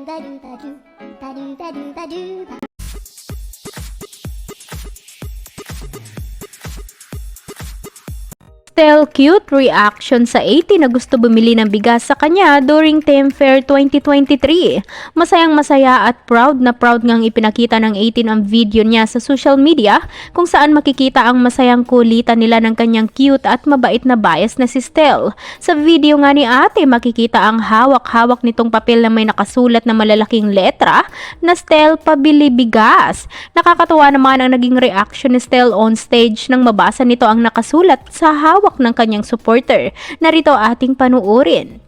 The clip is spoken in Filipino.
ba do ba do ba do ba do ba do ba. Stel cute reaction sa 80 na gusto bumili ng bigas sa kanya during Temfair 2023. Masayang masaya at proud na proud ngang ipinakita ng 18 ang video niya sa social media kung saan makikita ang masayang kulitan nila ng kanyang cute at mabait na bias na si Stel. Sa video nga ni ate makikita ang hawak-hawak nitong papel na may nakasulat na malalaking letra na Stel pabili bigas. Nakakatuwa naman ang naging reaction ni Stel on stage nang mabasa nito ang nakasulat sa hawak ng kanyang supporter. Narito ating panuorin.